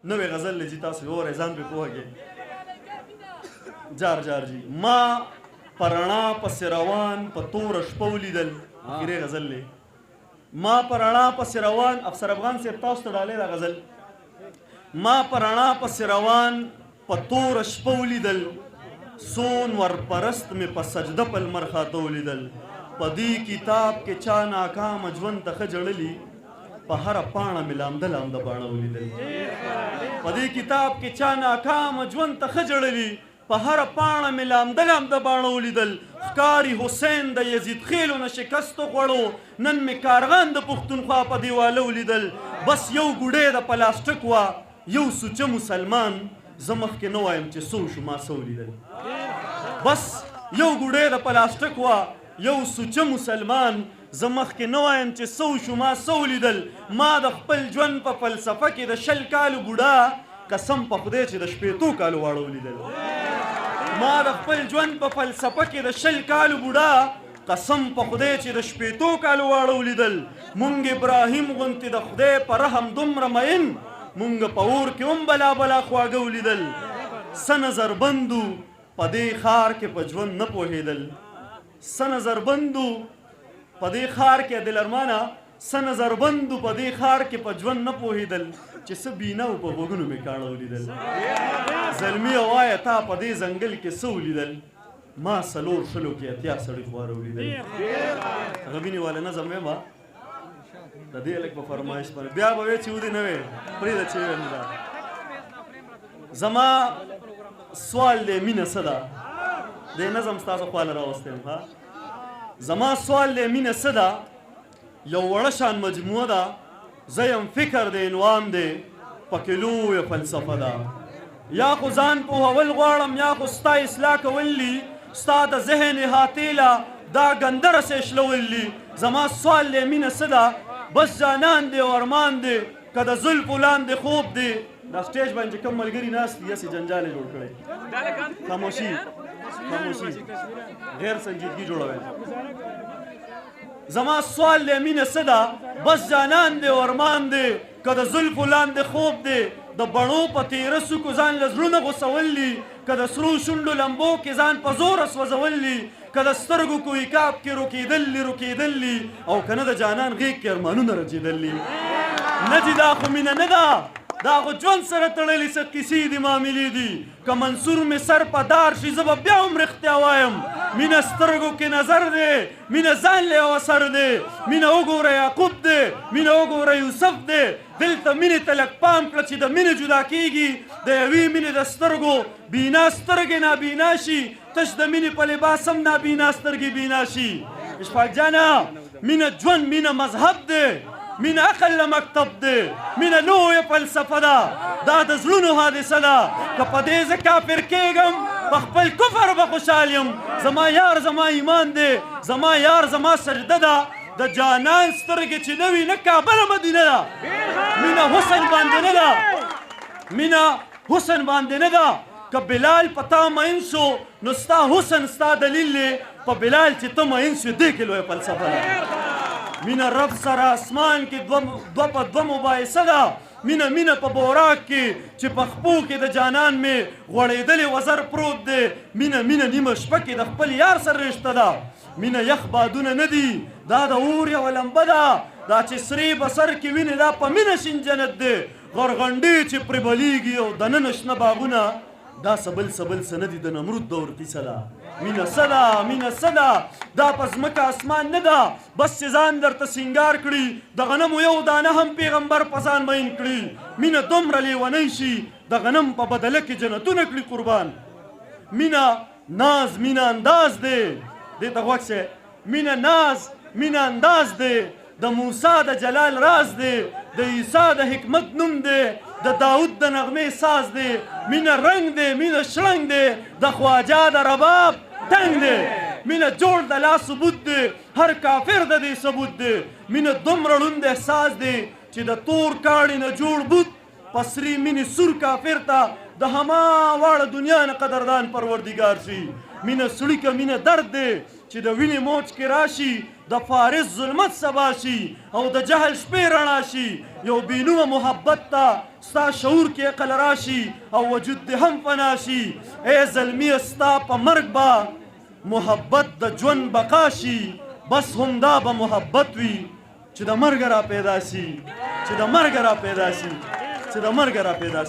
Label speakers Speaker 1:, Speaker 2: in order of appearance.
Speaker 1: نوې غزل لجی تاسو وره ځان په پوهږئ. جار جار جی ما پرانا پس روان په تور شپه ولیدل. اخیری غزل لی ما پرانا پس روان. افسر افغان صاحب تاسو ته ډالۍ دا غزل. ما پرانا پس روان په تور شپه ولیدل، سون ور پرست مې په سجده په لمر خاته ولیدل. په دې کتاب کې چا ناکام ژوند ته ښه جړلي، په هره پاڼه مې لامده لامده باڼه ولیدل. په دې کتاب کې چا ناکام ژوند ته ښه جړلي، په هره پاڼه مې لامده لامده باڼه ولیدل. ښکاري حسین د یزید خېلو نه شکستو خوړو، نن مې کارغان د پښتونخوا په دیواله ولیدل. بس یو ګوډی د پلاستیک وه، یو سوچه مسلمان، زه مخکې نه وایم چې څه وشو ما څه ولیدل. بس یو ګوډی د پلاستیک وه، یو سوچه مسلمان، زه مخکې نه وایم چې څه وشو ما څه ولیدل. ما د خپل ژوند په فلسفه کې د 20 کالو بوډا قسم په خدای چې د 15 کالو واړه ولیدل. ما د خپل ژوند په فلسفه کې د 20 کالو بوډا قسم په خدای چې د 15 کالو واړه ولیدل. مونږ ابراهیم غوندې د خدای په رحم دومره مین، مونږ په اور کې هم بلا بلا خواږه ولیدل. څه نظربندو په دې ښار کې په ژوند نه پوهېدل. څه نظربندو په دې ښار کې دلرمانه، څه نظربندو په دې ښار کې په ژوند نه پوهېدل، چې څه بینا و په غوږونو مې کاڼه ولیدل. زلمیه وایه تا په دې ځنګل کې څه ولیدل، ما 4 شلو کې 80 سړي خواره ولیدل. هغه وینې والا نظم ویمه د دې لږ په فرمایش باندې بیا به وی چې ودې نه وی پرېږده چې ویم دا. زما سوال دی مینه څه ده؟ دې نظم ستاسو خواله راوستی یم. ها زما سوال دی مینه څه ده؟ یو وړه شان مجموعه ده، زه یم فکر د عنوان دی، پکې لویه فلسفه ده. یا خو ځان پوهول غواړم، یا خو ستا اصلاح کول دي، ستا د ذهن احاطې له دا ګنده رسې شلول دي. زما سوال دی مینه څه ده؟ بس جانان دی او ارمان دی، که د زلفو لاندې خوب دی. دا سټیج باندې چې کوم ملګري ناست دي هسې جنجال یې جوړ کړی. خاموشي خاموشي، غیر سنجیدګي جوړوئ. زما سوال دی مینه څه ده؟ بس جانان دی او ارمان دی، که د زلفو لاندې خوب دی. د بڼو په تیره څوکو ځان له زړونه غوڅول دي، که د سرو شونډو لمبو کې ځان په زوره سوځول دي، که د سترګو کویکاب کې روکېدل دي، او که نه د جانان غېږ کې ارمانونه رچېدل دي. نه دي دا خو مینه نه ده، دا خو ژوند سره تړلې څه کیسې دي معاملې دي. که منصور مې سر په دار شي زه به بیا هم رښتیا وایم. مینه سترګو کې نظر دی، مینه ځان له یو اثر دی. مینه وګوره یعقوب دی، مینه وګوره یوسف دی. دلته مینې ته لږ پام کړه چې د مینې جدا کېږي. د یوې مینې د سترګو بینا سترګې نابینا شي، تش د مینې په لباس هم نابینا سترګې بینا شي. اشفاق جانه مینه ژوند، مینه مذهب دی، مینه عقل له مکتب دی، مینه لویه فلسفه ده، دا د زړونو حادثه ده. که په دې زه کافر کېږم په خپل کفر به خوشحال یم. زما یار زما ایمان دی، زما یار زما سجده ده. د جانان سترګې چې نه وي نه کابله مدینه ده. مینه حسن باندې نه ده، مینه حسن باندې نه ده. که بلال په تا مین شو نو ستا حسن ستا دلیل دی، په بلال چې ته مین شوې دې کې لویه فلسفه ده. مینه رب سره اسمان کې دوه په دوه مباحثه ده. مینه په بوراک کې چې په خپو کې د جانان مې غوړېدلې وزر پروت دی. مینه نیمه شپه کې د خپل یار سره رشته ده. مینه یخ بادونه نه دي، دا د اور یوه لمبه ده. دا چې سرې بسر کې وینې دا په مینه شین جنت دی. غرغنډې چې پرې بلیږي او دننه شنه باغونه، دا سبل څه نه دي، د نمرود دور کیسه ده. مینه څه ده؟ مینه څه ده؟ دا په ځمکه اسمان نه ده. بس چې ځان درته سینګار کړي، د غنمو یو دانه هم پیغمبر په ځان مین کړي. مینه دومره لیونی شي د غنم په بدله کې جنتونه کړي قربان. مینه ناز، مینه انداز دی، دې ته غوږ شئ. مینه ناز، مینه انداز دی، د موسی د جلال راز دی، د عیسی د حکمت نوم دی، د داود د نغمې ساز دی. مینه رنگ دی، مینه شړنګ دی، د خواجه د رباب ټنګ دی. مینه جوړ د لا ثبوت دی، هر کافر د دې ثبوت دی. مینه دومره ړوند احساس دی چې د تور کاڼي نه جوړ بوت، پسري مینې سور کافر ته د هما واړه دنیا نه قدردان پروردګار شي. مینه سړي که مینه درد دی، چې د وینې موج کې راشي د فارس ظلمت سبا شي او د جهل شپې رڼا شي یو بېنومه محبت ته ستا شعور کې عقل راشي او وجود دې هم فنا شي ای زلمیه ستا په مرګ به محبت د ژوند بقا شي بس همدا به محبت وي چې د مرګ را پیدا شي چې د مرګ را پیدا شي چې د مرګ را پیدا شي